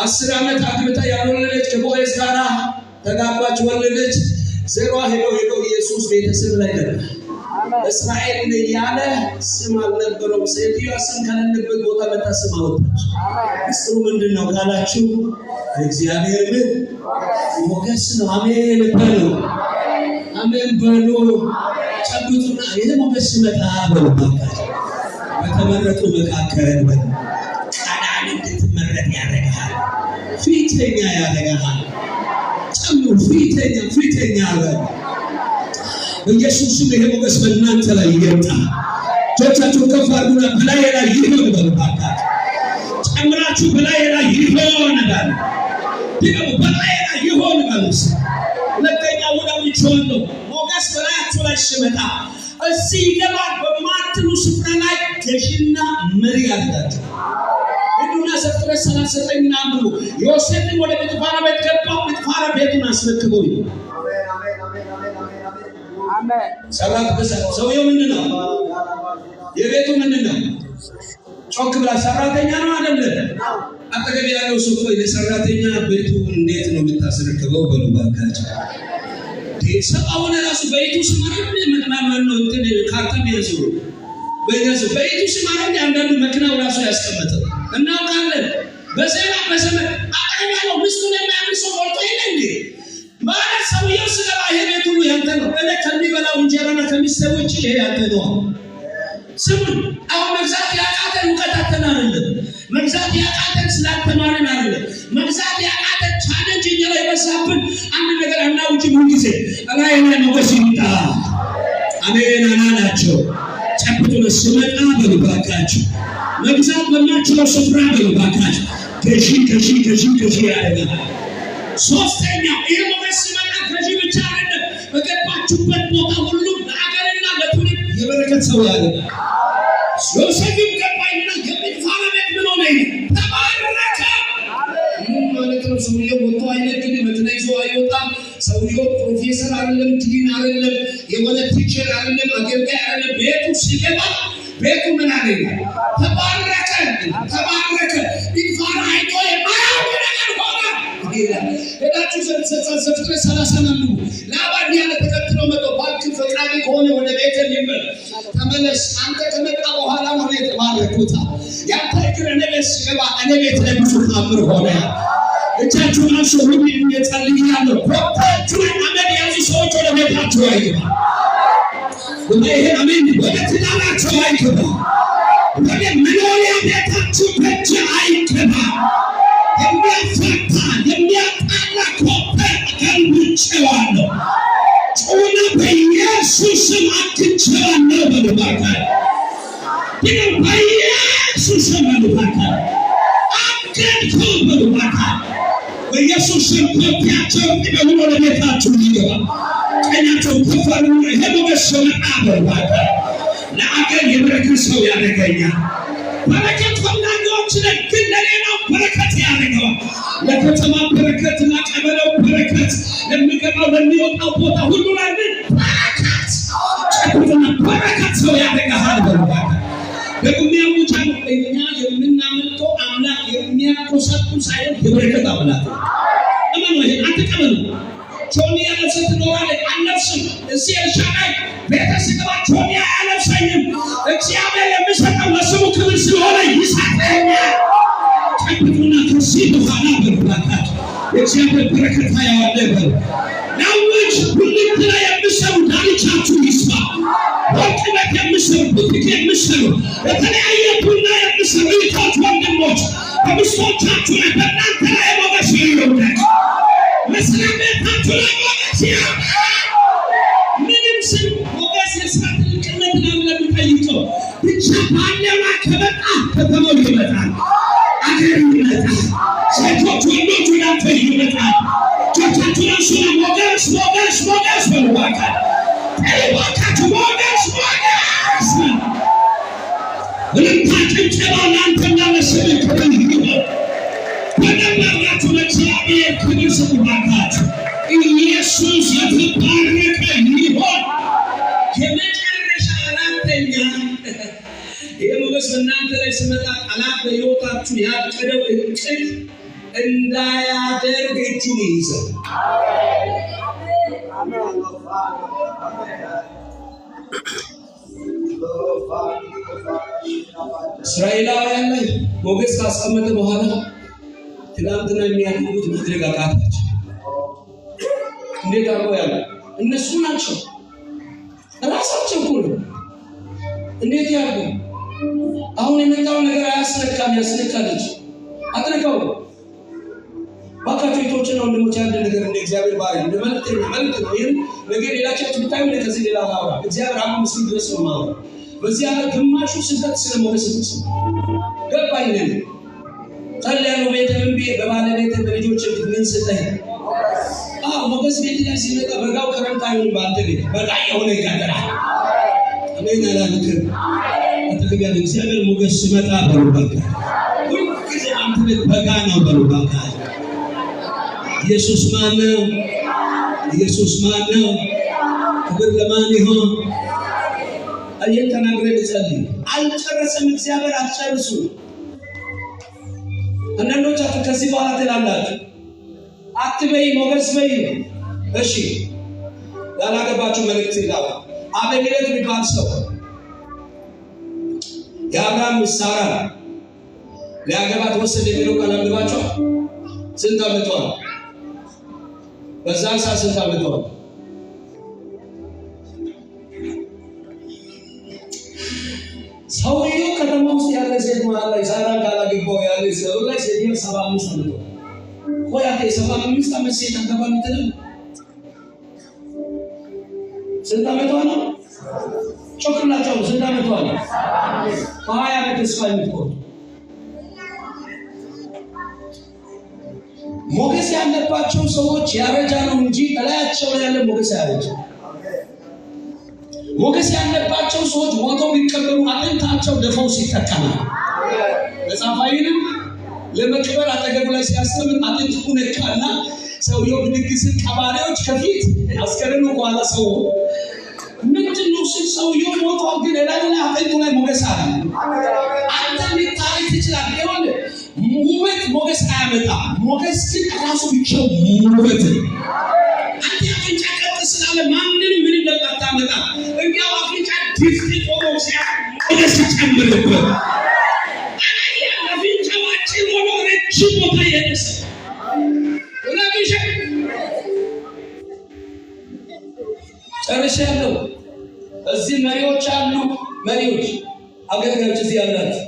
10 ዓመት አግብታ ያልወለደች ከቦዔዝ ጋር ተጋባች፣ ወለደች። ዘሯ ሄዶ ኢየሱስ ቤተሰብ ላይ ገባ። እስራኤል ያለ ስም አልነበረውም። ሴትዮዋ ስም ከሌለበት ቦታ መጣ ስም አወጣች። ምስጢሩ ምንድነው ካላችሁ እግዚአብሔር ሞገስ ነው። አሜን በሉ፣ አሜን በሉ። ጨብጡና ይሄ ሞገስ መጣ በሉ። በተመረጡ መካከል ቀዳሚ እንድትመረጥ ያደርጋል። ፊተኛ ያደርጋል። ጨምሩ ፊተኛ ያደርጋል። በኢየሱስ ስም ይሄ ሞገስ በእናንተ ላይ ይምጣ። እጆቻችሁን ከፍ አድርጉና በላዬ ላይ ይሁን በሉ። ጨምራችሁ በላዬ ላይ ይሁን በሉ። ደግሞ በላዬ ላይ ይሁን በሉ። ሁለተኛ ወዳጆቻችሁ ሞገስ በላያችሁ ላይ ሲመጣ እዚህ ይገባል በማትሉ ስፍራ ላይ ገዥና መሪ ያላችሁ ሁሉና ዘፍጥረት 39 አንብቡ። ዮሴፍን ወደ ጲጥፋራ ቤት ገባው። ጲጥፋራ ቤቱን አስረክበው ይላል። አሜን። ሰውየው ምንድነው? የቤቱ ምንድነው? ጮክ ብላ ሰራተኛ ነው አይደለም? አጠገብ ያለው ሰው ቆይ ለሰራተኛ ቤቱ እንዴት ነው የምታስረክበው በሉ ባካችሁ። ሰውየው ራሱ ቤቱ ስማረም መጥማማን ነው እንትን ካርታም ያዘው ቤቱ ስማረም አንዳንዱ መኪናው ራሱ ያስቀመጠው እናውቃለን። በሰላ በሰመት አጠገብ ያለው ምስቱን የሚያምን ሰው ወልቶ ይለኝ ማለት ሰውየው ስለባ የቤቱ ያንተ ነው። እኔ ከሚበላው እንጀራና ከሚሰው እጪ ይሄ ያንተ ነው። ስሙን አሁን መግዛት ያቃተን እውቀታችን አይደለም። መግዛት ያቃተን ስላልተማርን አይደለም። መግዛት ያቃተን ቻሌንጅ እኛ ላይ በዛብን አንድ ነገር አናውጭ ምን ጊዜ ላይ ሞገስ ይምጣ። አሜን አላላቸው። ጨብጡን ስመጣ በልባካችሁ መግዛት በማችለው ስፍራ በልባካችሁ ከሺ ያደርጋል። ሶስተኛው ይሄ ሞገስ ሲመጣ ከጂ ብቻ አይደለም። በገባችሁበት ቦታ ሁሉ ለአገርና ለትውልድ የበረከት ሰው ያደርጋል። ዮሴፍም ገባይና የጲጥፋራ ቤት ምን ሆነ? ተባረከ። ምን ማለት ነው? ሰውየው ወጥቶ አይነግድ መኪና ይዞ አይወጣም። ሰውየው ፕሮፌሰር አይደለም፣ ዲን አይደለም፣ የሆነ ቲቸር አይደለም፣ አገልጋይ አይደለም። ቤቱ ሲገባ ቤቱ ምን አለኝ? ተባረከ። ጲጥፋራ አይቶ የማያውቅ ነገር ሆነ። ሄዳችሁ ዘፍጥረት 30 ነው። ላባን ያለ ተከትለው መጥቶ ባንክ ፈቃድ ከሆነ ወደ ቤት ተመለስ። አንተ ከመጣ በኋላ ነው የተባረኩት። ያንተ እግር እኔ ቤት ሲገባ እኔ ቤት ላይ ብዙ ታምር ሆነ። እጃችሁን አንሱ። ሁሉ እየጸልያለሁ። ወጣችሁ አመድ ያዙ ሰዎች ወደ ቤታችሁ አይገባ። ይሄ አሜን። ወደ ትዳራችሁ አይገባ። ወደ መኖሪያ ቤታችሁ ደጅ አይገባ። የሚያፈታ የሚያጣላ ኮፐር ገልብጬዋለሁ። ጩና በኢየሱስ ስም አትቼዋለሁ በልባካ ይህ በኢየሱስ ስም በልባካ አገድከው በልባካ በኢየሱስ ስም ኮፒያቸው እንዲበሉ ወደ ቤታችሁ ይገባ። ቀኛቸው ከፈሩ ይሄ ሞገስ መጣ በልባካ ለአገር የበረከት ሰው ያደርገኛል። በረከት ፈላጊዎች ነን፣ ግን ለሌላው በረከት ያደርገዋል። ለከተማ በረከት፣ ለቀበሌው በረከት፣ ለሚገባው ለሚወጣው ቦታ ሁሉ ላይ በረከት ጨብጥና በረከት ሰው ያደርጋል። በረከት ደግሞ ያውጫል። እኛ የምናመልከው አምላክ የሚያቆሰቁ ሳይሆን የበረከት አምላክ ነው። እመኑ። ይሄን አትቀበሉ። ጆንያ ለብሰ ትኖራለህ አለብስም። እዚህ ኤልሻዳይ ቤተሰባ ጆንያ አያለብሰኝም። እግዚአብሔር የሚሰጠው ለስሙ ክብር ስለሆነ ይሰጠኛል። ጨብጡና ከዚህ በኋላ በረከት የእግዚአብሔር በረከት ያወለበ ናውጅ ሁልት ላይ የሚሰሩ ዳርቻችሁ ይስፋ። ወርቅ ቤት የሚሰሩ ቡቲክ የሚሰሩ የተለያየ ቡና የሚሰሩ እህቶች ወንድሞች በሚስቶቻችሁ ላይ በእናንተ ላይ ሞገስ ይውረድ። መስሪያ ቤታችሁ ላይ ሞገስ ይውረድ። ምንም ስም ሞገስ የስራ ትልቅነት ነው ለሚጠይቀው ብቻ ባለማ ከመጣ ከተማው ይመጣል፣ አገር ይመጣል፣ ሴቶች ወንዶች ወዳንተ ይመጣል። ጆቻችሁ ለሱና ሞገስ በልባካል በልባካችሁ ሞገስ ልምታ ጭብጨባ ለአንተና ለስምህ ክብር ይሁን። በደንባራችሁ ለእግዚአብሔር ክብር ስጡ ባካችሁ። ኢየሱስ የተባረከ ይሁን። የመጨረሻ አራተኛ የሞገስ በእናንተ ላይ ሲመጣ ጠላት በሕይወታችሁ ያቀደው እቅድ እንዳያደርግ እጁን ይይዛል። እስራኤላውያን ላይ ሞገስ ካስቀመጠ በኋላ ትናንትና የሚያደርጉት ማድረግ አቃታቸው። እንዴት አርጎ ያለ እነሱ ናቸው ራሳቸው እኮ ነው። እንዴት ያርጉ? አሁን የመጣው ነገር አያስነካም፣ ያስነካለች አጥረቀው ባካፊቶችን ነው እንደሞች ያለ ነገር እንደ እግዚአብሔር ባሪያ እንደ መልእክት ነው። ይሄን ነገር ሌላቻችሁ ብታዩ ከዚህ ሌላ አውራ እግዚአብሔር አሁን ምስል ድረስ ነው ማለት በዚህ ያለ ግማሹ ስህተት ስለሞገስ ነው ገባኝ ነው ታላሉ ቤተም ቢየ በባለቤት በልጆች ምን ሰጠኝ ሞገስ ቤት ላይ ሲመጣ በጋው ከረምታ ይሁን ባንተ ቤት በጋ የሆነ ይጋደራል። አሜን አላልክም? አትከጋለ እግዚአብሔር ሞገስ ሲመጣ በሩባካ ሁሉ ጊዜ አንተ ቤት በጋ ነው በሩባካ። ኢየሱስ ማን ነው? ኢየሱስ ማን ነው? ክብር ለማን ይሁን? አየን ተናግረን ጸልይ አልጨረሰም። እግዚአብሔር አልጨርሱ። አንዳንዶቻችሁ ከዚህ በኋላ ትላላችሁ አትበይ ሞገስ በይ። እሺ ያላገባችሁ መልእክት ይላል። አቤሜሌክ የሚባል ሰው የአብርሃም ሳራ ሊያገባት ወሰደ የሚለው ቃል አንብባችኋል? ስንት ዓመቷ ነው? በዛን ሰዓት ስንት ዓመቷ ነው? ሰውየው ከተማ ውስጥ ያለ ሴት ማለት ላይ ሳራ ካላገባው ያለ ሰው ላይ ሴት 75 ዓመቷ ነው። ቆያቴ 75 ዓመት ሴት አገባን ትልም ስንት ዓመቷ ነው? ጮክላቸው ስንት ዓመቷ ነው? 20 ዓመት ተስፋ የምትቆይ ሞገስ ያለባቸው ሰዎች ያረጃሉ እንጂ እላያቸው ያለ ሞገስ ያረጃ። ሞገስ ያለባቸው ሰዎች ሞተው ቢቀበሉ አጥንታቸው ለፈውስ ይጠቀማል። መጽሐፋዊንም ለመቅበር አጠገቡ ላይ ሲያስተምር አጥንቱ ነካና ሰውየው ብድግስ ቀባሪዎች ከፊት አስከረኑ በኋላ ሰው ምንድነው ሲል ሰውየው ሞቷል፣ ግን ለላላ አጥንቱ ላይ ሞገስ አለ። አንተ ሊታረክ ይችላል ይሆን ውበት ሞገስ አያመጣ። ሞገስ ግን ራሱ ብቻው ውበት ነው። አንተ አፍንጫ ቀጥ ስላለ ማንንም ምን እንደማታመጣ እንዲያው አፍንጫ ዲስክ ሆኖ ሲያ ሞገስ ይጨምርበት። አፍንጫዋችን ሆኖ ረጅም ቦታ የደረሰ ወላጆች ጨርሻለሁ። እዚህ መሪዎች አሉ፣ መሪዎች አገልጋዮች እዚህ ያላችሁ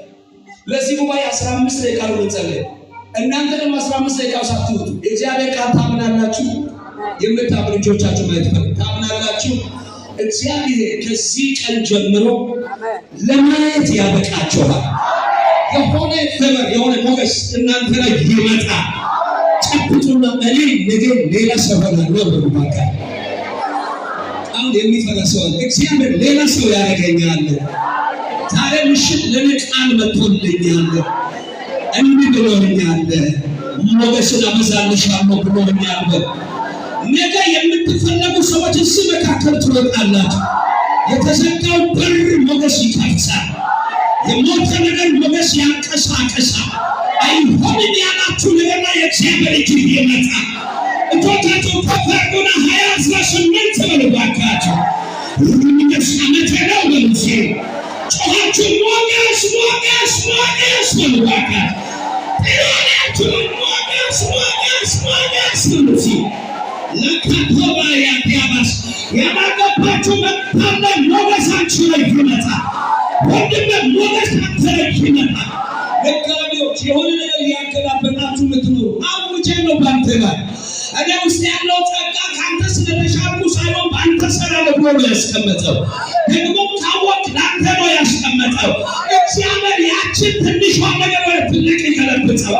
ለዚህ ጉባኤ 15 ደቂቃ ነው እንጸልይ። እናንተ ደግሞ 15 ደቂቃ ሳትወጡ እግዚአብሔር ቃል ታምናላችሁ? የምታምኑ ልጆቻችሁ ማለት ነው ታምናላችሁ? እግዚአብሔር ከዚህ ቀን ጀምሮ ለማየት ያበቃችኋል። የሆነ ክብር የሆነ ሞገስ እናንተ ላይ ይመጣል። ጨብጡና እኔ ነገ ሌላ ሰው ሆናለሁ በሉባካ። አሁን የሚፈራ ሰው እግዚአብሔር ሌላ ሰው ያደርገኛል። ዛሬ ምሽት ለኔ ቃል መጥቶልኛል። እንዲህ ብሎኛል፣ ሞገስን አበዛልሻለሁ ብሎኛል። ነገ የምትፈለጉ ሰዎች እዚህ መካከል ትወጣላችሁ። የተዘጋው በር ሞገስ ይከፍታል። የሞተ ነገር ሞገስ ያንቀሳቅሳል። አይሆንም ያላችሁ ነገር ላይ የእግዚአብሔር እጅ ይመጣል። እጆቻችሁ ከፍ አድርጉና 2018 በሉ ባካችሁ። ሞገስ ዓመቴ ነው በሉ እስኪ ጮኻችሁ ሞገስ ሞገስ ሞገስ በሉ ባካችሁ። ጤናችሁ ሞገስ ሞገስ ሞገስ በሉ እስኪ ለካቶባ ያዲያባስ ያማገባችሁ መታለ ሞገሳችሁ ላይ ይመጣል። ወንድም ሞገስ አንተ ላይ ይመጣል። ለካቢዎች የሆነ ነገር ያከላበታችሁ ምትኖሩ አውጄ ነው ባንተ ላይ እኔ ውስጥ ያለው ጸጋ ካንተ ስለተሻሉ ሳይሆን ባንተ ሰላም ብሎ ያስቀመጠው ደግሞ ታወቅ ላንተ ነው ያስቀመጠው። እግዚአብሔር ያችን ትንሿ ነገር ወደ ትልቅ ይገለብጣል።